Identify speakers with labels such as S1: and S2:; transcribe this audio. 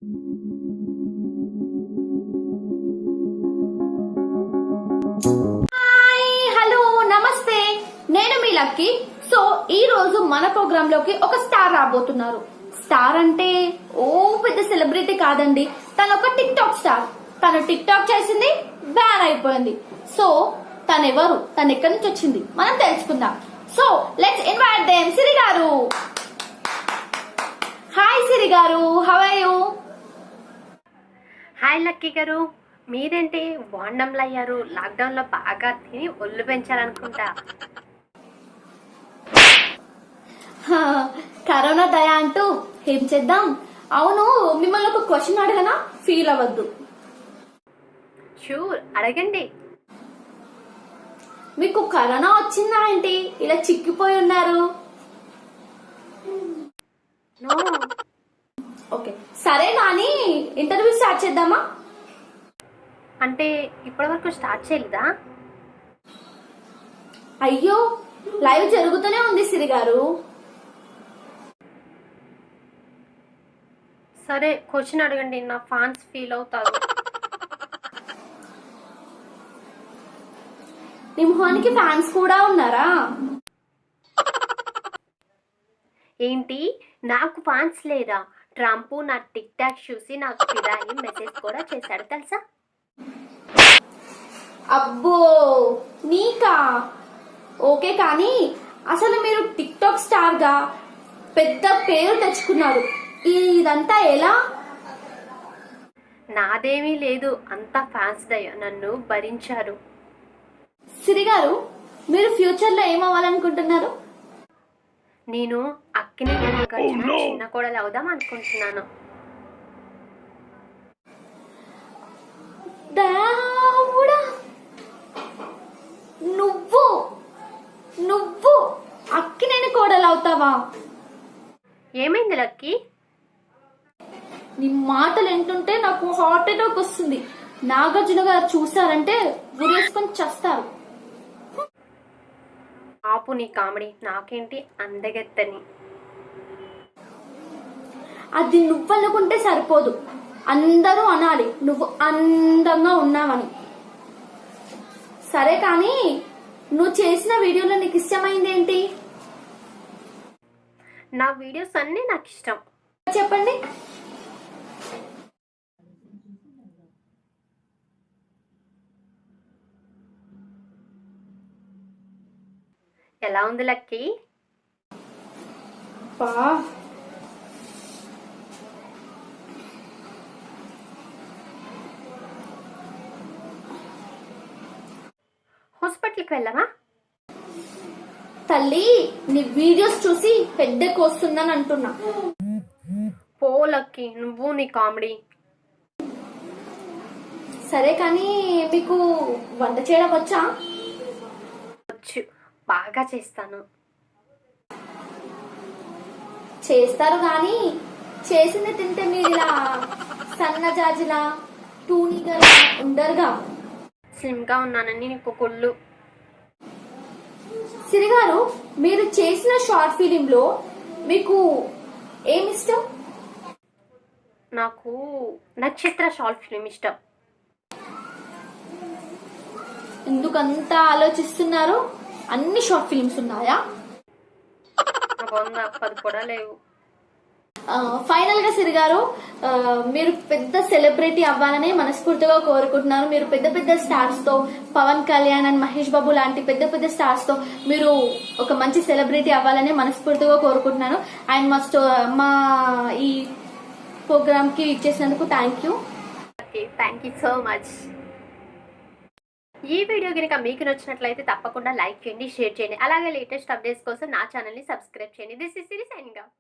S1: Hi hello నమస్తే, నేను మీ lucky. So ఈ రోజు మన ప్రోగ్రామ్ లోకి ఒక స్టార్ రాబోతున్నారు. స్టార్ అంటే ఓ పెద్ద సెలబ్రిటీ కాదండి, తను ఒక టిక్ టాక్ స్టార్. తను టిక్ టాక్ చేసింది, బ్యాన్ అయిపోయింది. సో తను ఎవరు, తను ఎక్కడి నుంచి వచ్చింది మనం తెలుసుకుందాం. So let's invite them. Siri garu. Hi Siri garu, how are you?
S2: Hi Lucky garu, మీరేంటి వాండంలో అయ్యారు? లాక్డౌన్ లో బాగా తిని ఒళ్ళు పెంచారనుకుంటా.
S1: కరోనా దయా అంటూ ఏం చేద్దాం. అవును, మిమ్మల్ని ఒక క్వశ్చన్ అడగనా? ఫీల్ అవ్వద్దు.
S2: షూర్, అడగండి.
S1: మీకు కరోనా వచ్చిందా ఏంటి, ఇలా చిక్కిపోయి ఉన్నారు?
S2: నో.
S1: ఓకే సరే, కానీ ఇంటర్వ్యూ స్టార్ట్ చేద్దామా?
S2: అంటే ఇప్పటి వరకు స్టార్ట్ చేయలేదా?
S1: అయ్యో, లైవ్ జరుగుతూనే ఉంది సిరి గారు.
S2: సరే, క్వశ్చన్ అడగండి, నా ఫ్యాన్స్ ఫీల్ అవుతారు.
S1: నీ మొహానికి ఫ్యాన్స్ కూడా ఉన్నారా?
S2: ఏంటి, నాకు ఫ్యాన్స్ లేరా? ట్రంప్ నా టిక్ టాక్ చూసి నాకు ఫిదాయి మెసేజ్ కూడా చేశాడు తెలుసా?
S1: అబ్బో, నీకా? ఓకే, కానీ అసలు మీరు టిక్ టాక్ స్టార్ గా పెద్ద పేరు తెచ్చుకున్నారు, ఇదంతా ఎలా?
S2: నాదేమీ లేదు, అంతా ఫ్యాన్స్ దయ, నన్ను భరించారు.
S1: సిరి గారు, మీరు ఫ్యూచర్ లో ఏమవ్వాలనుకుంటున్నారు?
S2: నేను అక్కిని చిన్న కోడలు అవుదాం అనుకుంటున్నాను.
S1: దేవుడా, నువ్వు నువ్వు అక్కినేని కోడలు అవుతావా?
S2: ఏమైంది లక్కీ?
S1: నీ మాటలు వింటుంటే నాకు హార్ట్ అటాక్ వస్తుంది. నాగార్జున గారు చూసారంటే గురేసుకొని చస్తారు.
S2: ఆపు నీ కామెడీ, నాకేంటి అందగెత్తని.
S1: అది నువ్వు అనుకుంటే సరిపోదు, అందరూ అనాలి నువ్వు అందంగా ఉన్నావని. సరే, కానీ నువ్వు చేసిన వీడియోలో నీకు ఇష్టమైంది ఏంటి?
S2: నా వీడియోస్ అన్నీ నాకు ఇష్టం.
S1: చెప్పండి.
S2: ఎలా ఉంది లక్కీ?
S1: బా,
S2: హాస్పిటల్కి వెళ్ళామా?
S1: తల్లి, నీ వీడియోస్ చూసి హెడ్ఏక్ వస్తుందని అంటున్నా.
S2: పో లక్కీ, నువ్వు నీ కామెడీ.
S1: సరే, కానీ మీకు వంట చేయడం వచ్చా?
S2: వచ్చు, బాగా చేస్తాను.
S1: చేస్తారు, కానీ చేసింది తింటే మీరు ఇలా సన్నజాజిలా టూనీగా ఉండరుగా.
S2: స్లిమ్ గా ఉన్నానని నీకు కుళ్ళు.
S1: సిరి గారు, మీరు చేసిన షార్ట్ ఫిలిం లో మీకు ఏమి ఇష్టం?
S2: నాకు నక్షత్ర షార్ట్ ఫిల్మ్ ఇష్టం.
S1: ఎందుకంతా ఆలోచిస్తున్నారు? అన్ని షార్ట్ ఫిలిమ్స్ ఉన్నాయా?
S2: నాకు 10 కూడా లేవు.
S1: ఫైనల్ గా సిరి గారు, మీరు పెద్ద సెలబ్రిటీ అవ్వాలని మనస్ఫూర్తిగా కోరుకుంటున్నాను. మీరు పెద్ద పెద్ద స్టార్స్ తో, పవన్ కళ్యాణ్ అండ్ మహేష్ బాబు లాంటి పెద్ద పెద్ద స్టార్స్ తో మీరు ఒక మంచి సెలబ్రిటీ అవ్వాలని మనస్ఫూర్తిగా కోరుకుంటున్నాను. అండ్ మస్ట్ మా ఈ ప్రోగ్రామ్ కి ఇచ్చేసినందుకు thank you.
S2: Thank you so much. ఈ వీడియో కనుక మీకు నచ్చినట్లయితే తప్పకుండా లైక్ చేయండి, షేర్ చేయండి. అలాగే లేటెస్ట్ అప్డేట్స్ కోసం నా ఛానల్ని సబ్స్క్రైబ్ చేయండి. This is Siri signing off.